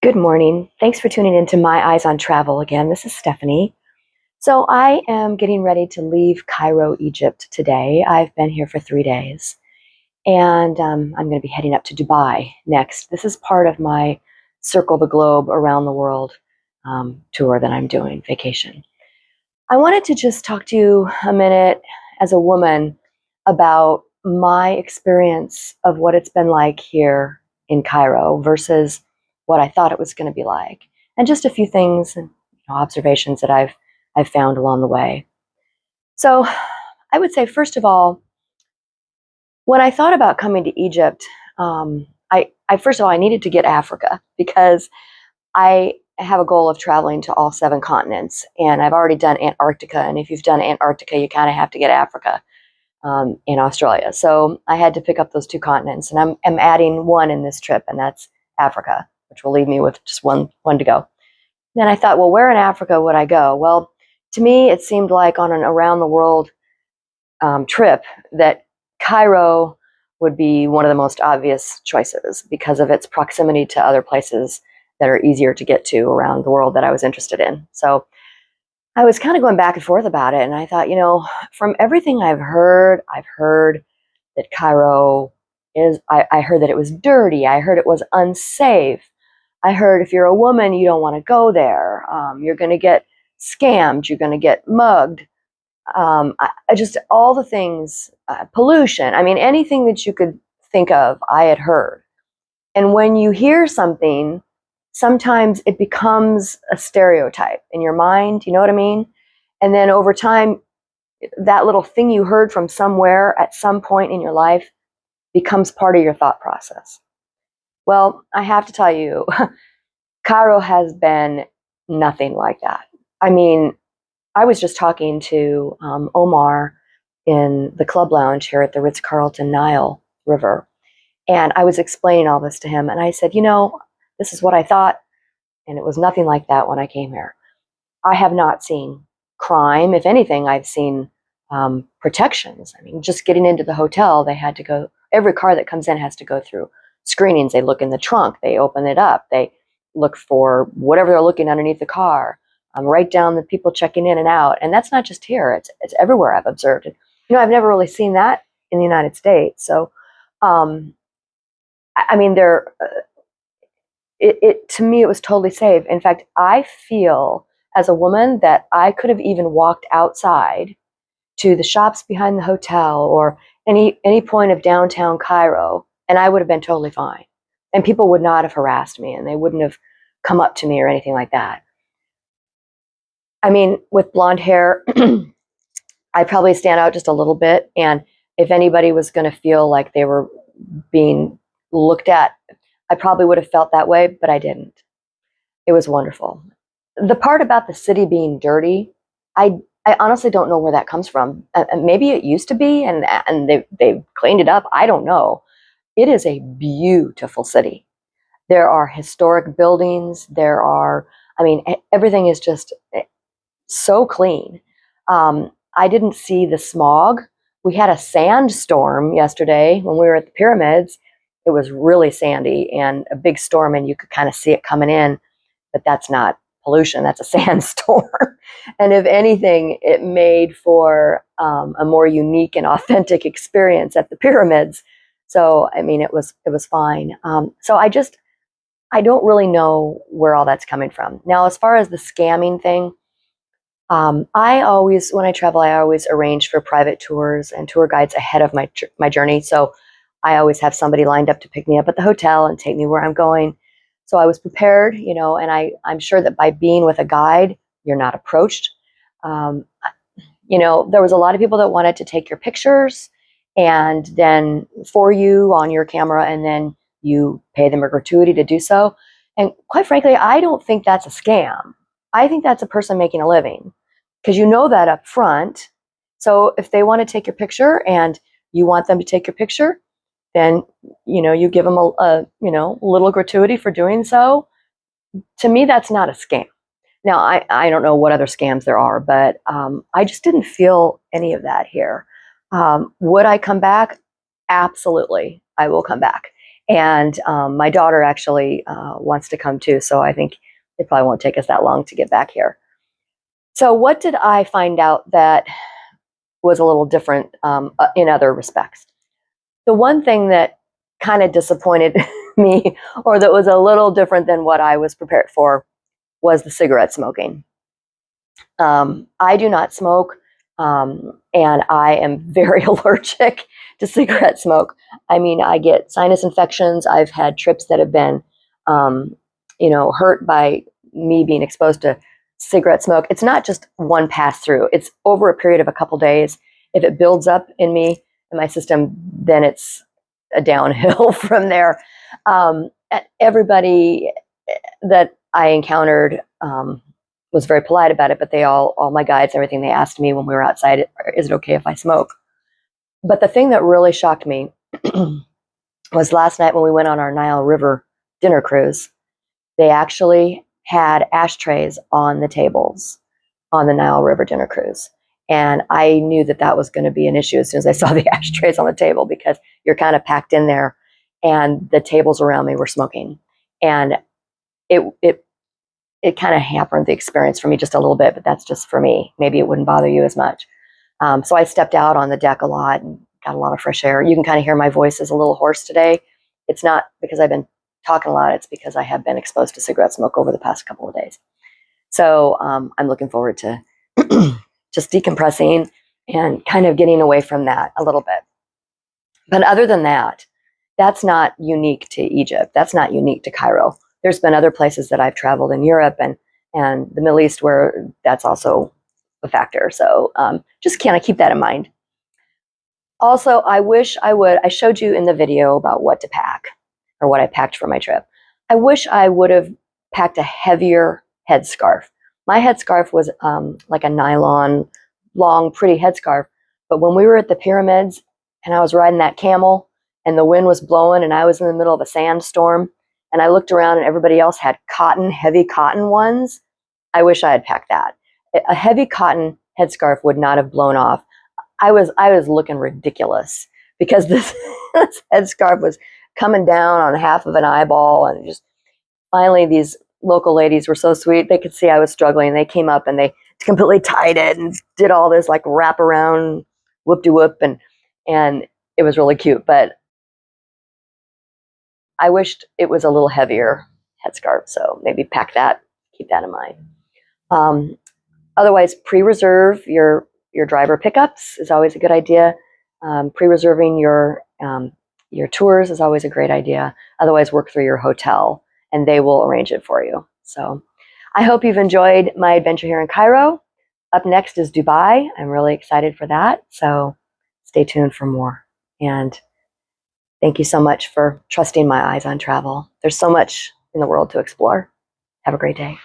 Good morning. Thanks for tuning in to My Eyes on Travel again. This is Stephanie. So, I am getting ready to leave Cairo, Egypt today. I've been here for 3 days, and I'm going to be heading up to Dubai next. This is part of my Circle the Globe Around the World tour that I'm doing, vacation. I wanted to just talk to you a minute as a woman about my experience of what it's been like here in Cairo versus what I thought it was going to be like, and just a few things and observations that I've found along the way. So, I would say first of all, when I thought about coming to Egypt, I first of all I needed to get Africa because I have a goal of traveling to all seven continents, and I've already done Antarctica. And if you've done Antarctica, you kind of have to get Africa in Australia. So I had to pick up those two continents, and I'm adding one in this trip, and that's Africa, which will leave me with just one to go. Then I thought, well, where in Africa would I go? Well, to me, it seemed like on an around the world trip that Cairo would be one of the most obvious choices because of its proximity to other places that are easier to get to around the world that I was interested in. So I was kind of going back and forth about it, and I thought, from everything I've heard that Cairo is, I heard that it was dirty. I heard it was unsafe. I heard if you're a woman, you don't want to go there. You're going to get scammed. You're going to get mugged. I just all the things, pollution. I mean, anything that you could think of, I had heard. And when you hear something, sometimes it becomes a stereotype in your mind. You know what I mean? And then over time, that little thing you heard from somewhere at some point in your life becomes part of your thought process. Well, I have to tell you, Cairo has been nothing like that. I mean, I was just talking to Omar in the club lounge here at the Ritz-Carlton Nile River, and I was explaining all this to him, and I said, this is what I thought, and it was nothing like that when I came here. I have not seen crime. If anything, I've seen protections. I mean, just getting into the hotel, they had to go, every car that comes in has to go through screenings. They look in the trunk, they open it up, they look for whatever they're looking underneath the car, write down the people checking in and out. And that's not just here, it's everywhere I've observed it. I've never really seen that in the United States. So, I mean, to me, it was totally safe. In fact, I feel as a woman that I could have even walked outside to the shops behind the hotel or any point of downtown Cairo, and I would have been totally fine. And people would not have harassed me, and they wouldn't have come up to me or anything like that. I mean, with blonde hair, I probably stand out just a little bit. And if anybody was going to feel like they were being looked at, I probably would have felt that way, but I didn't. It was wonderful. The part about the city being dirty, I honestly don't know where that comes from. Maybe it used to be, and they've cleaned it up. I don't know. It is a beautiful city. There are historic buildings. I mean, everything is just so clean. I didn't see the smog. We had a sandstorm yesterday when we were at the pyramids. It was really sandy and a big storm, and you could kind of see it coming in, but that's not pollution, that's a sandstorm. And if anything, it made for a more unique and authentic experience at the pyramids. So, I mean, it was fine. So I don't really know where all that's coming from. Now, as far as the scamming thing, when I travel, I always arrange for private tours and tour guides ahead of my journey. So I always have somebody lined up to pick me up at the hotel and take me where I'm going. So I was prepared, and I'm sure that by being with a guide, you're not approached. Um, there was a lot of people that wanted to take your pictures and then for you on your camera, and then you pay them a gratuity to do so. And quite frankly, I don't think that's a scam. I think that's a person making a living, because you know that up front. So if they want to take your picture and you want them to take your picture, then you give them a little gratuity for doing so. To me, that's not a scam. Now, I don't know what other scams there are, but I just didn't feel any of that here. Would I come back? Absolutely, I will come back. And my daughter actually wants to come too, so I think it probably won't take us that long to get back here. So what did I find out that was a little different in other respects? The one thing that kind of disappointed me, or that was a little different than what I was prepared for, was the cigarette smoking. I do not smoke, and I am very allergic to cigarette smoke. I mean, I get sinus infections. I've had trips that have been, hurt by me being exposed to cigarette smoke. It's not just one pass through, it's over a period of a couple days. If it builds up in me, in my system, then it's a downhill from there. Everybody that I encountered was very polite about it, but all my guides, everything, they asked me when we were outside, is it okay if I smoke? But the thing that really shocked me was last night when we went on our Nile River dinner cruise. They actually had ashtrays on the tables on the Nile River dinner cruise. And I knew that that was going to be an issue as soon as I saw the ashtrays on the table, because you're kind of packed in there, and the tables around me were smoking. And it kind of hampered the experience for me just a little bit, but that's just for me. Maybe it wouldn't bother you as much. So I stepped out on the deck a lot and got a lot of fresh air. You can kind of hear my voice is a little hoarse today. It's not because I've been talking a lot. It's because I have been exposed to cigarette smoke over the past couple of days. So I'm looking forward to just decompressing and kind of getting away from that a little bit. But other than that, that's not unique to Egypt. That's not unique to Cairo. There's been other places that I've traveled in Europe and the Middle East where that's also a factor. So just kind of keep that in mind. Also, I showed you in the video about what to pack, or what I packed for my trip. I wish I would have packed a heavier headscarf. My headscarf was like a nylon, long, pretty headscarf. But when we were at the pyramids and I was riding that camel and the wind was blowing and I was in the middle of a sandstorm and I looked around and everybody else had heavy cotton ones, I wish I had packed that. A heavy cotton headscarf would not have blown off. I was looking ridiculous because this headscarf was coming down on half of an eyeball, and just finally these local ladies were so sweet. They could see I was struggling. They came up and they completely tied it and did all this like wrap around whoop-de-whoop, and it was really cute. But I wished it was a little heavier headscarf, so maybe pack that, keep that in mind. Otherwise, pre-reserve your driver pickups is always a good idea. Pre-reserving your tours is always a great idea. Otherwise, work through your hotel and they will arrange it for you. So I hope you've enjoyed my adventure here in Cairo. Up next is Dubai. I'm really excited for that. So stay tuned for more. And thank you so much for trusting my eyes on travel. There's so much in the world to explore. Have a great day.